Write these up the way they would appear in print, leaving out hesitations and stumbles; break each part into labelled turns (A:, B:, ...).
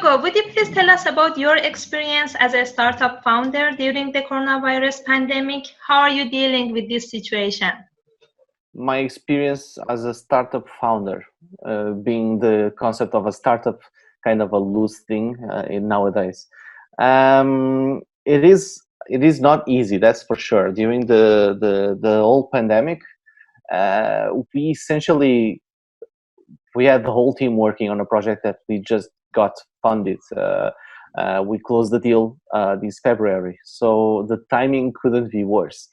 A: Diogo, would you please tell us about your experience as a startup founder during the coronavirus pandemic? How are you dealing with this situation?
B: My experience as a startup founder, being the concept of a startup kind of a loose thing in nowadays. It is not easy, that's for sure. During the whole pandemic, we essentially we had the whole team working on a project that we just got funded. We closed the deal this February, so the timing couldn't be worse.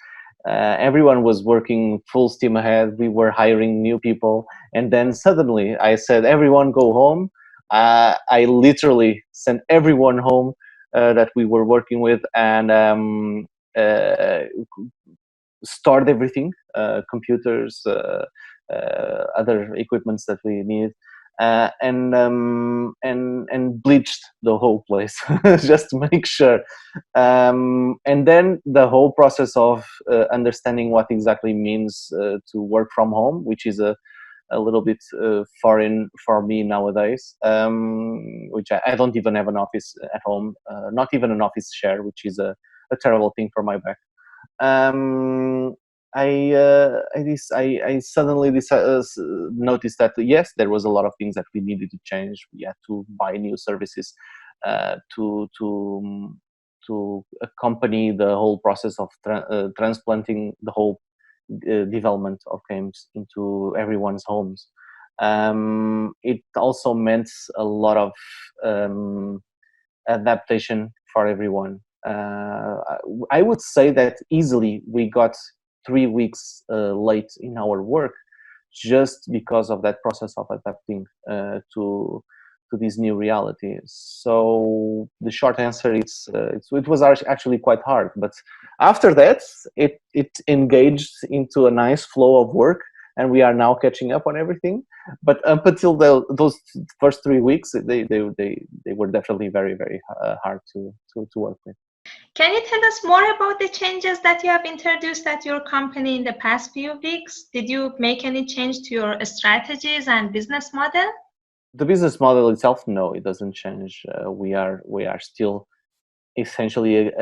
B: Everyone was working full steam ahead. We were hiring new people, and then suddenly I said, "Everyone go home." I literally sent everyone home that we were working with, and stored everything, computers, other equipments that we need, and bleached the whole place just to make sure. And then the whole process of understanding what exactly means to work from home, which is a little bit foreign for me nowadays, which I don't even have an office at home, not even an office share, which is a terrible thing for my back. I suddenly noticed that yes, there was a lot of things that we needed to change. We had to buy new services to accompany the whole process of transplanting the whole development of games into everyone's homes. It also meant a lot of adaptation for everyone. I would say that easily we got 3 weeks late in our work just because of that process of adapting to this new reality. So the short answer is it was actually quite hard, but after that it engaged into a nice flow of work, and we are now catching up on everything. But up until those first 3 weeks, they were definitely very, very hard to work with.
A: Can you tell us more about the changes that you have introduced at your company in the past few weeks? Did you make any change to your strategies and business model?
B: The business model itself, no, it doesn't change. We are still essentially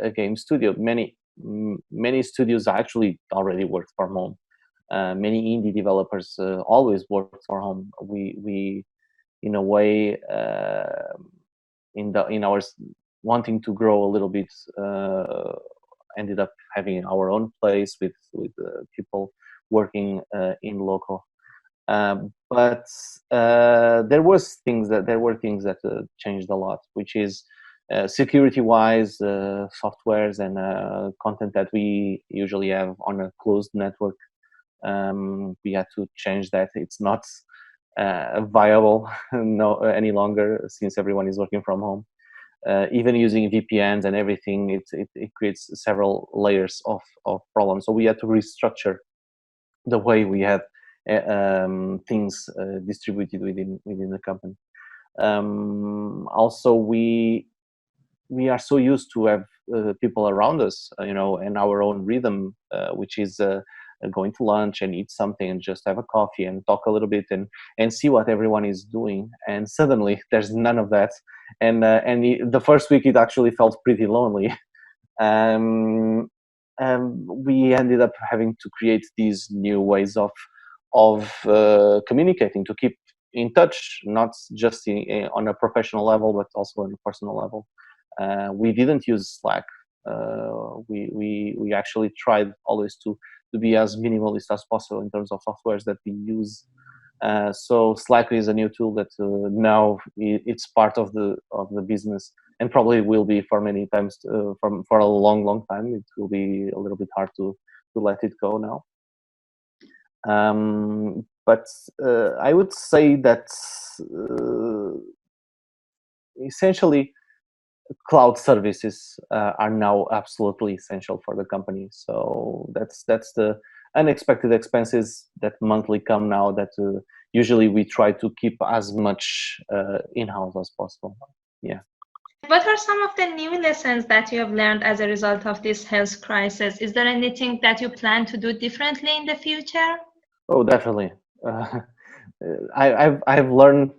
B: a game studio. Many studios actually already work from home. Many indie developers always work from home. We in a way, in our wanting to grow a little bit, ended up having our own place with people working in local. But there were things that changed a lot, which is security-wise, softwares and content that we usually have on a closed network. We had to change that. It's not viable no any longer, since everyone is working from home. Even using VPNs and everything, it creates several layers of problems. So we had to restructure the way we had things distributed within the company. Also, we are so used to have people around us, and our own rhythm, which is going to lunch and eat something and just have a coffee and talk a little bit and see what everyone is doing. And suddenly there's none of that. And the first week it actually felt pretty lonely. We ended up having to create these new ways of communicating, to keep in touch, not just on a professional level, but also on a personal level. We didn't use Slack. We actually tried always to be as minimalist as possible in terms of softwares that we use. So Slack is a new tool that now it's part of the business, and probably will be for many times, for a long time. It will be a little bit hard to let it go now. But I would say that essentially cloud services are now absolutely essential for the company. So that's the unexpected expenses that monthly come now, that usually we try to keep as much in-house as possible. Yeah.
A: What are some of the new lessons that you have learned as a result of this health crisis? Is there anything that you plan to do differently in the future?
B: Oh, definitely. I've learned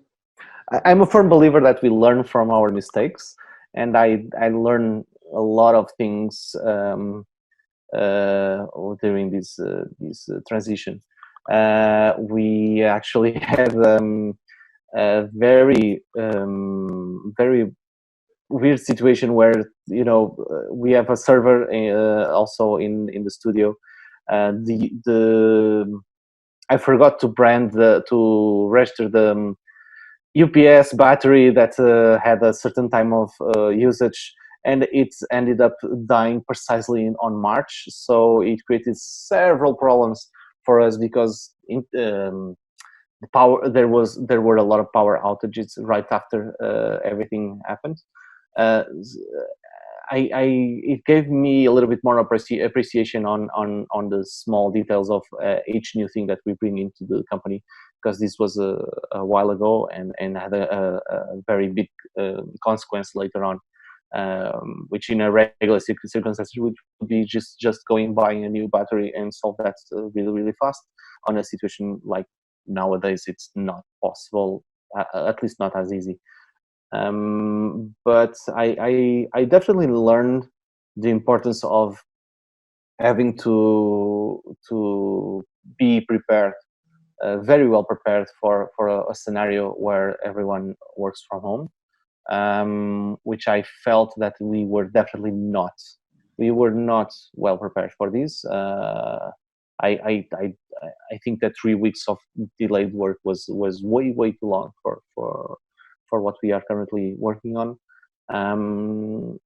B: I'm a firm believer that we learn from our mistakes, and I learn a lot of things during this transition. We actually had a very weird situation where we have a server also in the studio. The I forgot to to register the UPS battery that had a certain time of usage, and it ended up dying precisely on March. So it created several problems for us because the power there were a lot of power outages right after everything happened. Uh, it gave me a little bit more appreciation on the small details of each new thing that we bring into the company, because this was a while ago and had a very big consequence later on, which in a regular circumstance would be just going buying a new battery and solve that really fast. On a situation like nowadays, it's not possible, at least not as easy. But I definitely learned the importance of having to be prepared, very well prepared for a scenario where everyone works from home, which I felt that we were definitely not. We were not well prepared for this. I, I, I, I think that 3 weeks of delayed work was way too long for what we are currently working on. And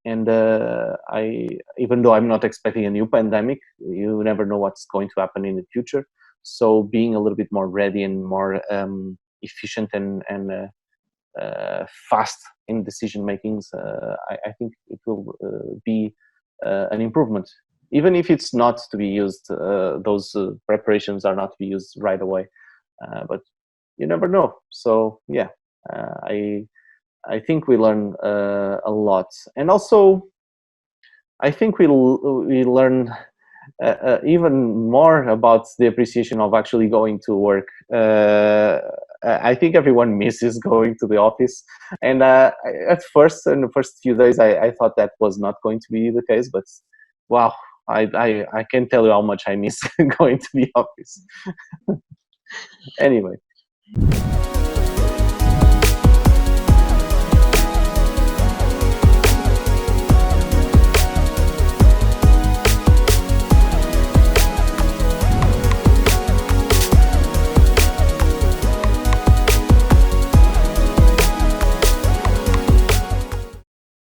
B: even though I'm not expecting a new pandemic, you never know what's going to happen in the future. So being a little bit more ready and more efficient and fast in decision makings, I think it will be an improvement, even if it's not to be used. Those preparations are not to be used right away, but you never know. So yeah, I think we learn a lot, and also I think we learn even more about the appreciation of actually going to work. I think everyone misses going to the office, and at first, in the first few days, I thought that was not going to be the case. But wow, I can't tell you how much I miss going to the office. Anyway.